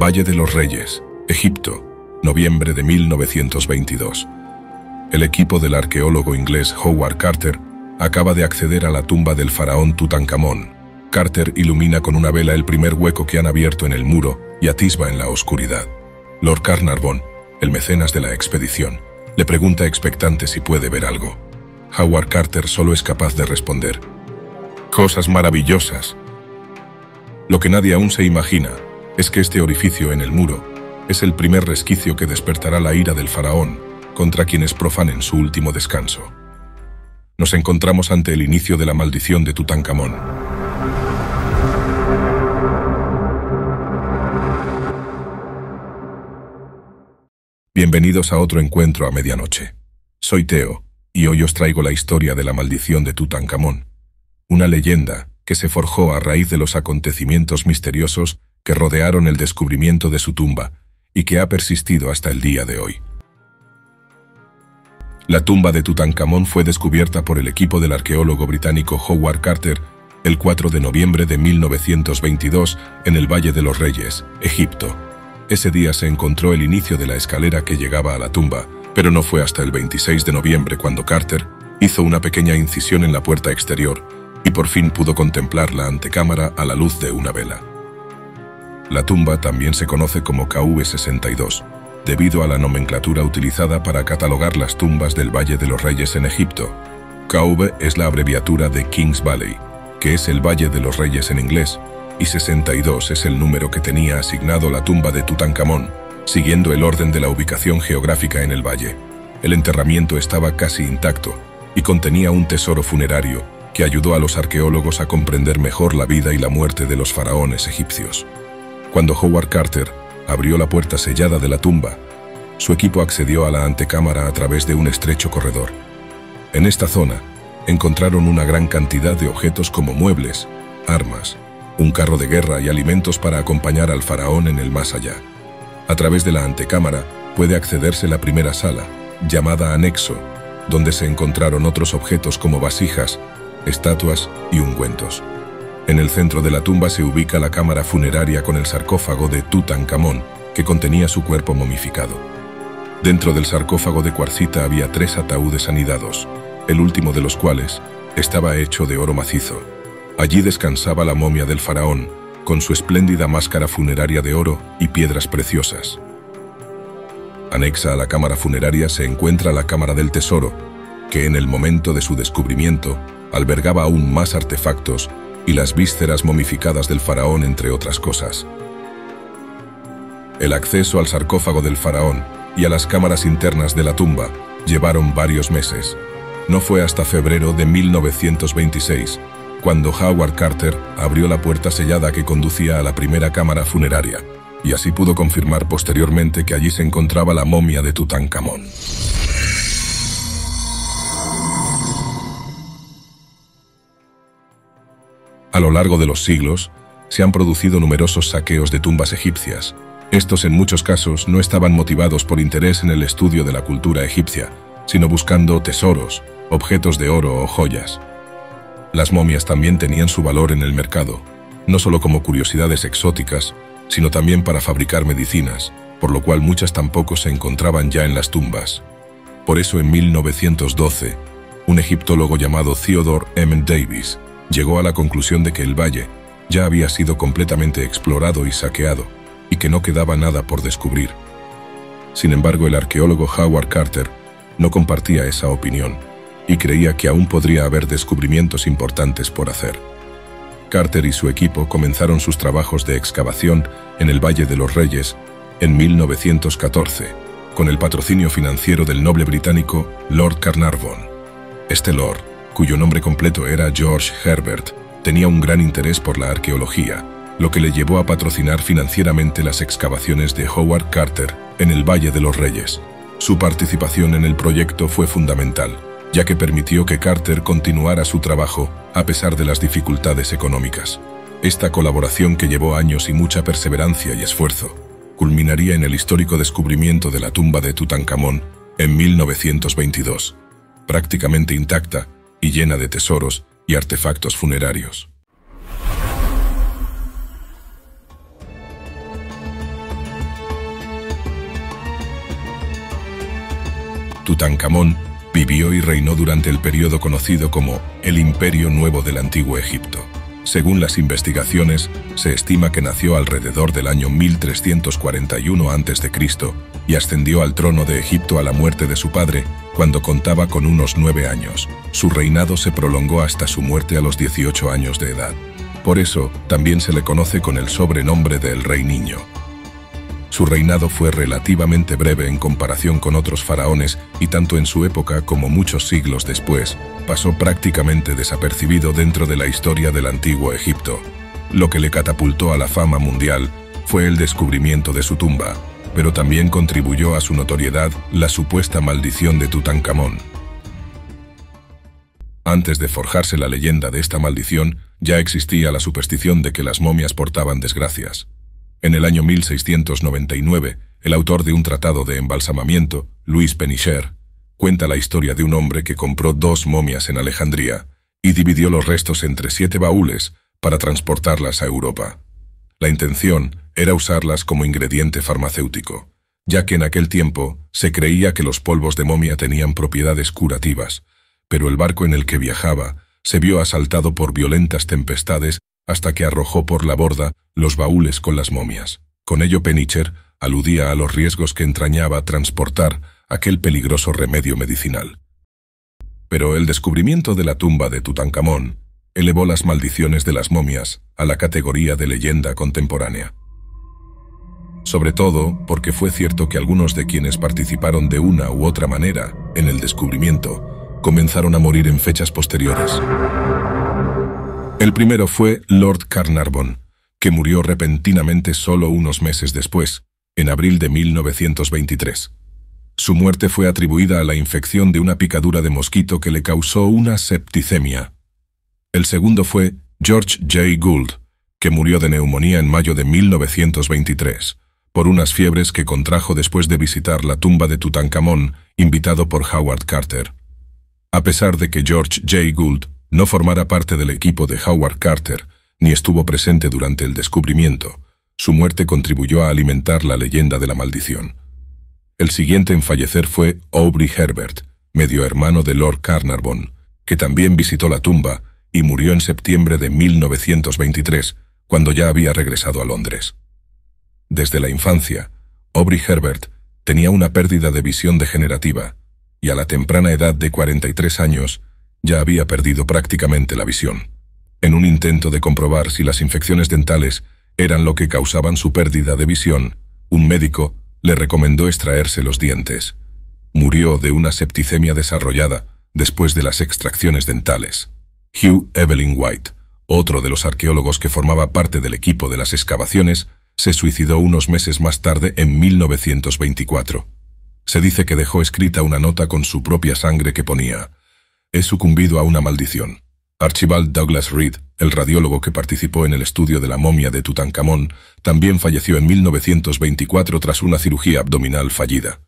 Valle de los Reyes, Egipto, noviembre de 1922. El equipo del arqueólogo inglés Howard Carter acaba de acceder a la tumba del faraón Tutankamón. Carter ilumina con una vela el primer hueco que han abierto en el muro y atisba en la oscuridad. Lord Carnarvon, el mecenas de la expedición, le pregunta expectante si puede ver algo. Howard Carter solo es capaz de responder: «Cosas maravillosas». Lo que nadie aún se imagina es que este orificio en el muro es el primer resquicio que despertará la ira del faraón contra quienes profanen su último descanso. Nos encontramos ante el inicio de la maldición de Tutankamón. Bienvenidos a otro encuentro a medianoche. Soy Teo, y hoy os traigo la historia de la maldición de Tutankamón, una leyenda que se forjó a raíz de los acontecimientos misteriosos que rodearon el descubrimiento de su tumba y que ha persistido hasta el día de hoy. La tumba de Tutankamón fue descubierta por el equipo del arqueólogo británico Howard Carter el 4 de noviembre de 1922 en el Valle de los Reyes, Egipto. Ese día se encontró el inicio de la escalera que llegaba a la tumba, pero no fue hasta el 26 de noviembre cuando Carter hizo una pequeña incisión en la puerta exterior y por fin pudo contemplar la antecámara a la luz de una vela. La tumba también se conoce como KV62, debido a la nomenclatura utilizada para catalogar las tumbas del Valle de los Reyes en Egipto. KV es la abreviatura de Kings Valley, que es el Valle de los Reyes en inglés, y 62 es el número que tenía asignado la tumba de Tutankamón, siguiendo el orden de la ubicación geográfica en el valle. El enterramiento estaba casi intacto y contenía un tesoro funerario que ayudó a los arqueólogos a comprender mejor la vida y la muerte de los faraones egipcios. Cuando Howard Carter abrió la puerta sellada de la tumba, su equipo accedió a la antecámara a través de un estrecho corredor. En esta zona encontraron una gran cantidad de objetos como muebles, armas, un carro de guerra y alimentos para acompañar al faraón en el más allá. A través de la antecámara puede accederse a la primera sala, llamada anexo, donde se encontraron otros objetos como vasijas, estatuas y ungüentos. En el centro de la tumba se ubica la cámara funeraria con el sarcófago de Tutankamón, que contenía su cuerpo momificado. Dentro del sarcófago de cuarcita había 3 ataúdes anidados, el último de los cuales estaba hecho de oro macizo. Allí descansaba la momia del faraón, con su espléndida máscara funeraria de oro y piedras preciosas. Anexa a la cámara funeraria se encuentra la cámara del tesoro, que en el momento de su descubrimiento albergaba aún más artefactos y las vísceras momificadas del faraón, entre otras cosas. El acceso al sarcófago del faraón y a las cámaras internas de la tumba llevaron varios meses. No fue hasta febrero de 1926 cuando Howard Carter abrió la puerta sellada que conducía a la primera cámara funeraria, y así pudo confirmar posteriormente que allí se encontraba la momia de Tutankamón. A lo largo de los siglos, se han producido numerosos saqueos de tumbas egipcias. Estos en muchos casos no estaban motivados por interés en el estudio de la cultura egipcia, sino buscando tesoros, objetos de oro o joyas. Las momias también tenían su valor en el mercado, no solo como curiosidades exóticas, sino también para fabricar medicinas, por lo cual muchas tampoco se encontraban ya en las tumbas. Por eso en 1912, un egiptólogo llamado Theodore M. Davis llegó a la conclusión de que el valle ya había sido completamente explorado y saqueado, y que no quedaba nada por descubrir. Sin embargo, el arqueólogo Howard Carter no compartía esa opinión, y creía que aún podría haber descubrimientos importantes por hacer. Carter y su equipo comenzaron sus trabajos de excavación en el Valle de los Reyes en 1914, con el patrocinio financiero del noble británico Lord Carnarvon. Este lord, cuyo nombre completo era George Herbert, tenía un gran interés por la arqueología, lo que le llevó a patrocinar financieramente las excavaciones de Howard Carter en el Valle de los Reyes. Su participación en el proyecto fue fundamental, ya que permitió que Carter continuara su trabajo a pesar de las dificultades económicas. Esta colaboración, que llevó años y mucha perseverancia y esfuerzo, culminaría en el histórico descubrimiento de la tumba de Tutankamón en 1922, prácticamente intacta y llena de tesoros y artefactos funerarios. Tutankamón vivió y reinó durante el periodo conocido como el Imperio Nuevo del Antiguo Egipto. Según las investigaciones, se estima que nació alrededor del año 1341 a.C. y ascendió al trono de Egipto a la muerte de su padre, cuando contaba con unos 9 años. Su reinado se prolongó hasta su muerte a los 18 años de edad. Por eso, también se le conoce con el sobrenombre de El Rey Niño. Su reinado fue relativamente breve en comparación con otros faraones y tanto en su época como muchos siglos después, pasó prácticamente desapercibido dentro de la historia del Antiguo Egipto. Lo que le catapultó a la fama mundial fue el descubrimiento de su tumba, pero también contribuyó a su notoriedad la supuesta maldición de Tutankamón. Antes de forjarse la leyenda de esta maldición, ya existía la superstición de que las momias portaban desgracias. En el año 1699, el autor de un tratado de embalsamamiento, Louis Pénicher, cuenta la historia de un hombre que compró 2 momias en Alejandría y dividió los restos entre 7 baúles para transportarlas a Europa. La intención era usarlas como ingrediente farmacéutico, ya que en aquel tiempo se creía que los polvos de momia tenían propiedades curativas, pero el barco en el que viajaba se vio asaltado por violentas tempestades hasta que arrojó por la borda los baúles con las momias. Con ello Pénicher aludía a los riesgos que entrañaba transportar aquel peligroso remedio medicinal. Pero el descubrimiento de la tumba de Tutankamón elevó las maldiciones de las momias a la categoría de leyenda contemporánea. Sobre todo porque fue cierto que algunos de quienes participaron de una u otra manera en el descubrimiento comenzaron a morir en fechas posteriores. El primero fue Lord Carnarvon, que murió repentinamente solo unos meses después, en abril de 1923. Su muerte fue atribuida a la infección de una picadura de mosquito que le causó una septicemia. El segundo fue George J. Gould, que murió de neumonía en mayo de 1923, por unas fiebres que contrajo después de visitar la tumba de Tutankamón, invitado por Howard Carter. A pesar de que George J. Gould no formara parte del equipo de Howard Carter, ni estuvo presente durante el descubrimiento, su muerte contribuyó a alimentar la leyenda de la maldición. El siguiente en fallecer fue Aubrey Herbert, medio hermano de Lord Carnarvon, que también visitó la tumba y murió en septiembre de 1923, cuando ya había regresado a Londres. Desde la infancia, Aubrey Herbert tenía una pérdida de visión degenerativa, y a la temprana edad de 43 años, ya había perdido prácticamente la visión. En un intento de comprobar si las infecciones dentales eran lo que causaban su pérdida de visión, un médico le recomendó extraerse los dientes. Murió de una septicemia desarrollada después de las extracciones dentales. Hugh Evelyn White, otro de los arqueólogos que formaba parte del equipo de las excavaciones, se suicidó unos meses más tarde en 1924. Se dice que dejó escrita una nota con su propia sangre que ponía: «He sucumbido a una maldición». Archibald Douglas Reed, el radiólogo que participó en el estudio de la momia de Tutankamón, también falleció en 1924 tras una cirugía abdominal fallida.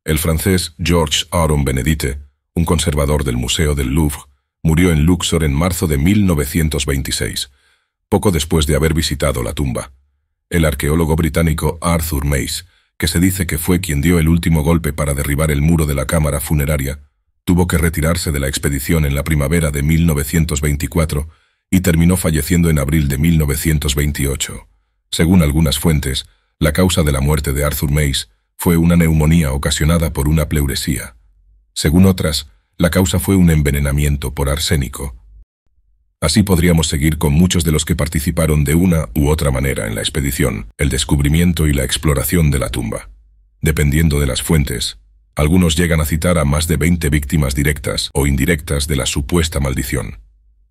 El francés Georges Aron Benedite, un conservador del Museo del Louvre, murió en Luxor en marzo de 1926, poco después de haber visitado la tumba. El arqueólogo británico Arthur Mace, que se dice que fue quien dio el último golpe para derribar el muro de la cámara funeraria, tuvo que retirarse de la expedición en la primavera de 1924 y terminó falleciendo en abril de 1928. Según algunas fuentes, la causa de la muerte de Arthur Mace fue una neumonía ocasionada por una pleuresía. Según otras, la causa fue un envenenamiento por arsénico. Así podríamos seguir con muchos de los que participaron de una u otra manera en la expedición, el descubrimiento y la exploración de la tumba. Dependiendo de las fuentes, algunos llegan a citar a más de 20 víctimas directas o indirectas de la supuesta maldición.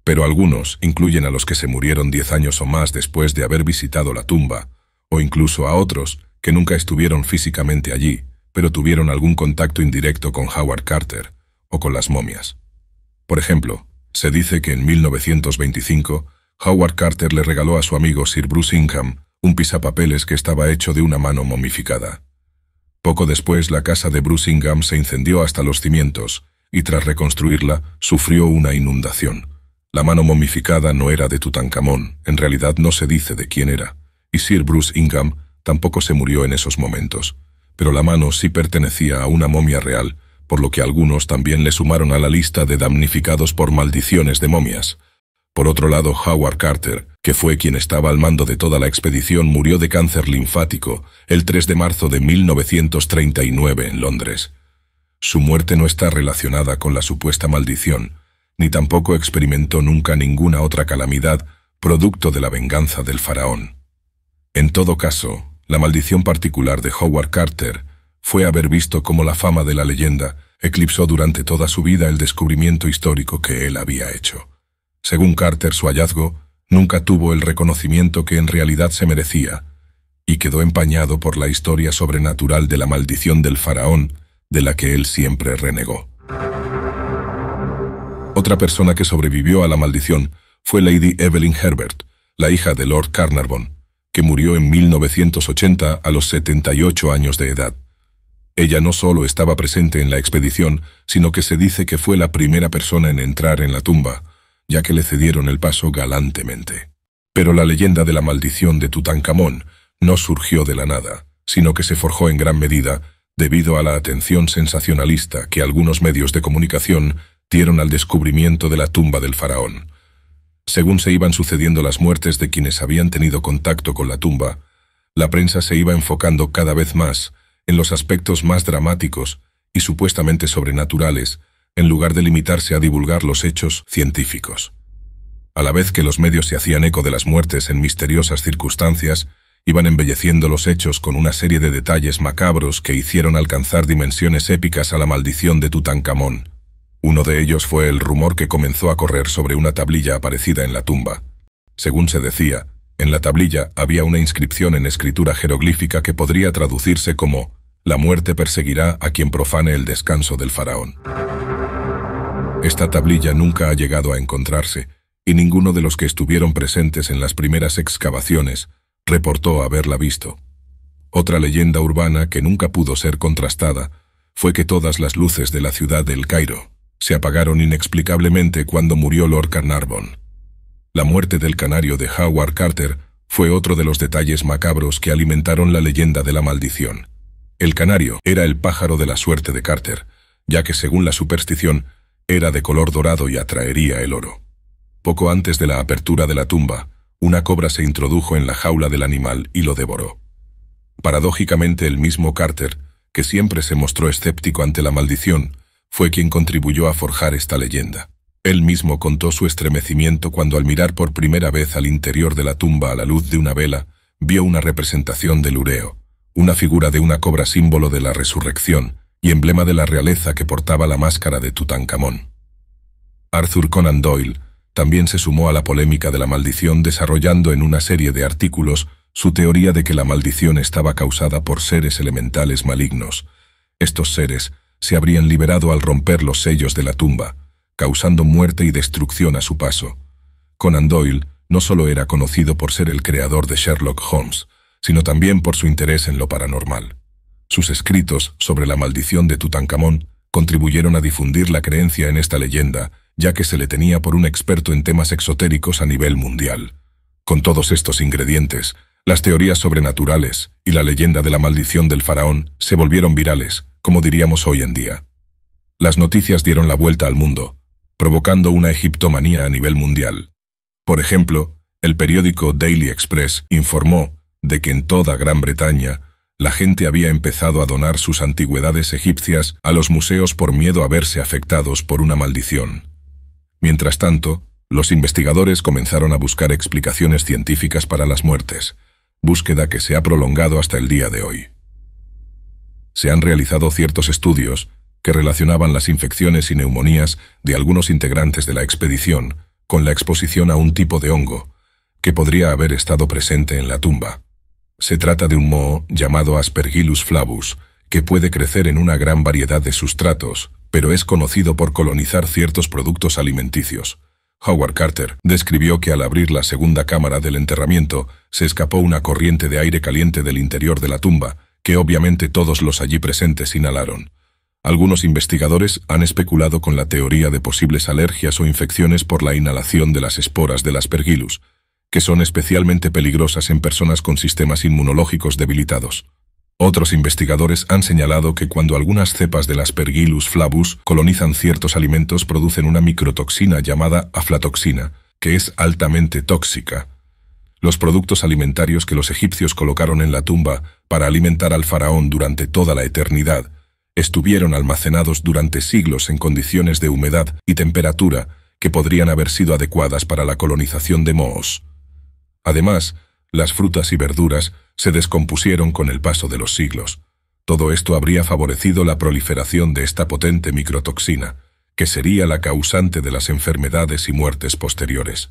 Pero algunos incluyen a los que se murieron 10 años o más después de haber visitado la tumba, o incluso a otros que nunca estuvieron físicamente allí, pero tuvieron algún contacto indirecto con Howard Carter o con las momias. Por ejemplo, se dice que en 1925 Howard Carter le regaló a su amigo Sir Bruce Ingham un pisapapeles que estaba hecho de una mano momificada. Poco después, la casa de Bruce Ingham se incendió hasta los cimientos y tras reconstruirla sufrió una inundación. La mano momificada no era de Tutankamón, en realidad no se dice de quién era, y Sir Bruce Ingham tampoco se murió en esos momentos, pero la mano sí pertenecía a una momia real, por lo que algunos también le sumaron a la lista de damnificados por maldiciones de momias. Por otro lado, Howard Carter, que fue quien estaba al mando de toda la expedición, murió de cáncer linfático el 3 de marzo de 1939 en Londres. Su muerte no está relacionada con la supuesta maldición, ni tampoco experimentó nunca ninguna otra calamidad producto de la venganza del faraón. En todo caso, la maldición particular de Howard Carter fue haber visto cómo la fama de la leyenda eclipsó durante toda su vida el descubrimiento histórico que él había hecho. Según Carter, su hallazgo nunca tuvo el reconocimiento que en realidad se merecía, y quedó empañado por la historia sobrenatural de la maldición del faraón, de la que él siempre renegó. Otra persona que sobrevivió a la maldición fue Lady Evelyn Herbert, la hija de Lord Carnarvon, que murió en 1980 a los 78 años de edad. Ella no solo estaba presente en la expedición, sino que se dice que fue la primera persona en entrar en la tumba, ya que le cedieron el paso galantemente. Pero la leyenda de la maldición de Tutankamón no surgió de la nada, sino que se forjó en gran medida debido a la atención sensacionalista que algunos medios de comunicación dieron al descubrimiento de la tumba del faraón. Según se iban sucediendo las muertes de quienes habían tenido contacto con la tumba, la prensa se iba enfocando cada vez más en los aspectos más dramáticos y supuestamente sobrenaturales, en lugar de limitarse a divulgar los hechos científicos. A la vez que los medios se hacían eco de las muertes en misteriosas circunstancias, iban embelleciendo los hechos con una serie de detalles macabros que hicieron alcanzar dimensiones épicas a la maldición de Tutankamón. Uno de ellos fue el rumor que comenzó a correr sobre una tablilla aparecida en la tumba. Según se decía, en la tablilla había una inscripción en escritura jeroglífica que podría traducirse como «La muerte perseguirá a quien profane el descanso del faraón». Esta tablilla nunca ha llegado a encontrarse, y ninguno de los que estuvieron presentes en las primeras excavaciones reportó haberla visto. Otra leyenda urbana que nunca pudo ser contrastada fue que todas las luces de la ciudad de El Cairo se apagaron inexplicablemente cuando murió Lord Carnarvon. La muerte del canario de Howard Carter fue otro de los detalles macabros que alimentaron la leyenda de la maldición. El canario era el pájaro de la suerte de Carter, ya que según la superstición, era de color dorado y atraería el oro. Poco antes de la apertura de la tumba, una cobra se introdujo en la jaula del animal y lo devoró. Paradójicamente, el mismo Carter, que siempre se mostró escéptico ante la maldición, fue quien contribuyó a forjar esta leyenda. Él mismo contó su estremecimiento cuando al mirar por primera vez al interior de la tumba a la luz de una vela, vio una representación del Ureo, una figura de una cobra símbolo de la resurrección y emblema de la realeza que portaba la máscara de Tutankamón. Arthur Conan Doyle también se sumó a la polémica de la maldición, desarrollando en una serie de artículos su teoría de que la maldición estaba causada por seres elementales malignos. Estos seres se habrían liberado al romper los sellos de la tumba, causando muerte y destrucción a su paso. Conan Doyle no solo era conocido por ser el creador de Sherlock Holmes, sino también por su interés en lo paranormal. Sus escritos sobre la maldición de Tutankamón contribuyeron a difundir la creencia en esta leyenda, ya que se le tenía por un experto en temas exotéricos a nivel mundial. Con todos estos ingredientes, las teorías sobrenaturales y la leyenda de la maldición del faraón se volvieron virales, como diríamos hoy en día. Las noticias dieron la vuelta al mundo, provocando una egiptomanía a nivel mundial. Por ejemplo, el periódico Daily Express informó de que en toda Gran Bretaña la gente había empezado a donar sus antigüedades egipcias a los museos por miedo a verse afectados por una maldición. Mientras tanto, los investigadores comenzaron a buscar explicaciones científicas para las muertes, búsqueda que se ha prolongado hasta el día de hoy. Se han realizado ciertos estudios que relacionaban las infecciones y neumonías de algunos integrantes de la expedición con la exposición a un tipo de hongo que podría haber estado presente en la tumba. Se trata de un moho llamado Aspergillus flavus, que puede crecer en una gran variedad de sustratos, pero es conocido por colonizar ciertos productos alimenticios. Howard Carter describió que al abrir la segunda cámara del enterramiento, se escapó una corriente de aire caliente del interior de la tumba, que obviamente todos los allí presentes inhalaron. Algunos investigadores han especulado con la teoría de posibles alergias o infecciones por la inhalación de las esporas del Aspergillus, que son especialmente peligrosas en personas con sistemas inmunológicos debilitados. Otros investigadores han señalado que cuando algunas cepas del Aspergillus flavus colonizan ciertos alimentos producen una microtoxina llamada aflatoxina, que es altamente tóxica. Los productos alimentarios que los egipcios colocaron en la tumba para alimentar al faraón durante toda la eternidad estuvieron almacenados durante siglos en condiciones de humedad y temperatura que podrían haber sido adecuadas para la colonización de mohos. Además, las frutas y verduras se descompusieron con el paso de los siglos. Todo esto habría favorecido la proliferación de esta potente microtoxina, que sería la causante de las enfermedades y muertes posteriores.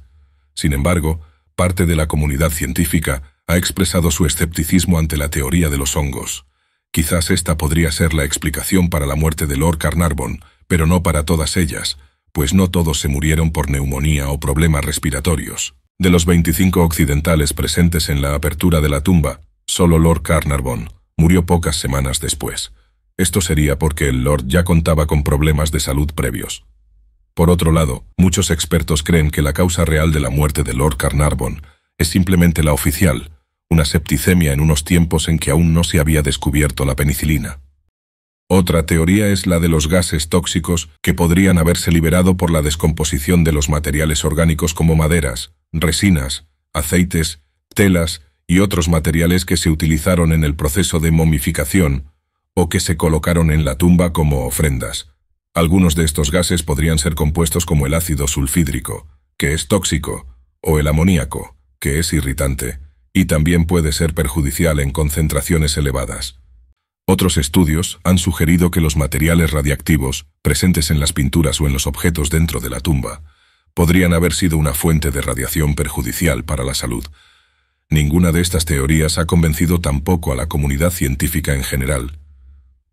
Sin embargo, parte de la comunidad científica ha expresado su escepticismo ante la teoría de los hongos. Quizás esta podría ser la explicación para la muerte de Lord Carnarvon, pero no para todas ellas, pues no todos se murieron por neumonía o problemas respiratorios. De los 25 occidentales presentes en la apertura de la tumba, solo Lord Carnarvon murió pocas semanas después. Esto sería porque el Lord ya contaba con problemas de salud previos. Por otro lado, muchos expertos creen que la causa real de la muerte de Lord Carnarvon es simplemente la oficial, una septicemia en unos tiempos en que aún no se había descubierto la penicilina. Otra teoría es la de los gases tóxicos que podrían haberse liberado por la descomposición de los materiales orgánicos como maderas, resinas, aceites, telas y otros materiales que se utilizaron en el proceso de momificación o que se colocaron en la tumba como ofrendas. Algunos de estos gases podrían ser compuestos como el ácido sulfídrico, que es tóxico, o el amoníaco, que es irritante, y también puede ser perjudicial en concentraciones elevadas. Otros estudios han sugerido que los materiales radiactivos, presentes en las pinturas o en los objetos dentro de la tumba, podrían haber sido una fuente de radiación perjudicial para la salud. Ninguna de estas teorías ha convencido tampoco a la comunidad científica en general.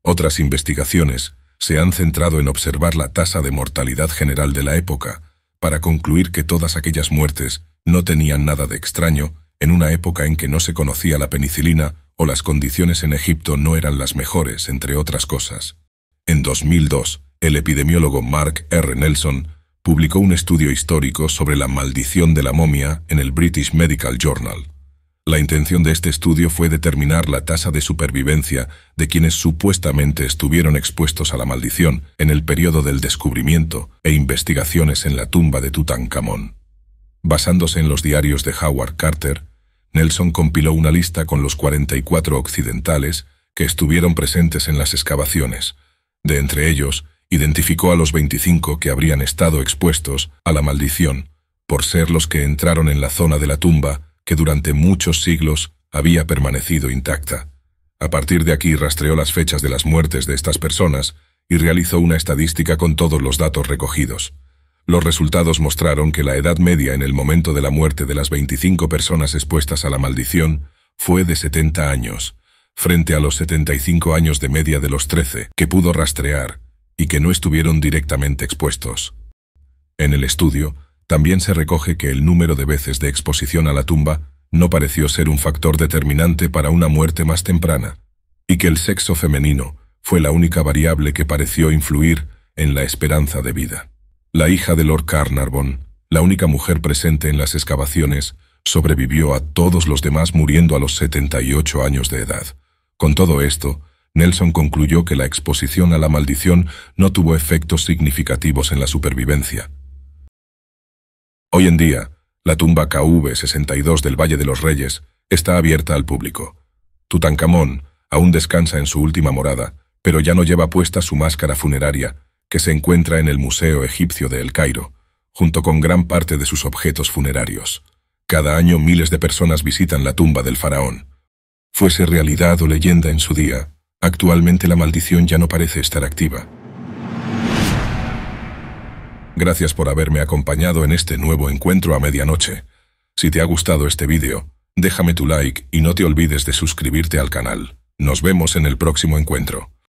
Otras investigaciones se han centrado en observar la tasa de mortalidad general de la época, para concluir que todas aquellas muertes no tenían nada de extraño en una época en que no se conocía la penicilina o las condiciones en Egipto no eran las mejores, entre otras cosas. En 2002, el epidemiólogo Mark R. Nelson publicó un estudio histórico sobre la maldición de la momia en el British Medical Journal. La intención de este estudio fue determinar la tasa de supervivencia de quienes supuestamente estuvieron expuestos a la maldición en el periodo del descubrimiento e investigaciones en la tumba de Tutankamón. Basándose en los diarios de Howard Carter, Nelson compiló una lista con los 44 occidentales que estuvieron presentes en las excavaciones. De entre ellos, identificó a los 25 que habrían estado expuestos a la maldición, por ser los que entraron en la zona de la tumba que durante muchos siglos había permanecido intacta. A partir de aquí rastreó las fechas de las muertes de estas personas y realizó una estadística con todos los datos recogidos. Los resultados mostraron que la edad media en el momento de la muerte de las 25 personas expuestas a la maldición fue de 70 años, frente a los 75 años de media de los 13 que pudo rastrear y que no estuvieron directamente expuestos. En el estudio, también se recoge que el número de veces de exposición a la tumba no pareció ser un factor determinante para una muerte más temprana, y que el sexo femenino fue la única variable que pareció influir en la esperanza de vida. La hija de Lord Carnarvon, la única mujer presente en las excavaciones, sobrevivió a todos los demás muriendo a los 78 años de edad. Con todo esto, Nelson concluyó que la exposición a la maldición no tuvo efectos significativos en la supervivencia. Hoy en día, la tumba KV62 del Valle de los Reyes está abierta al público. Tutankamón aún descansa en su última morada, pero ya no lleva puesta su máscara funeraria, que se encuentra en el Museo Egipcio de El Cairo, junto con gran parte de sus objetos funerarios. Cada año miles de personas visitan la tumba del faraón. Fuese realidad o leyenda en su día, actualmente la maldición ya no parece estar activa. Gracias por haberme acompañado en este nuevo encuentro a medianoche. Si te ha gustado este vídeo, déjame tu like y no te olvides de suscribirte al canal. Nos vemos en el próximo encuentro.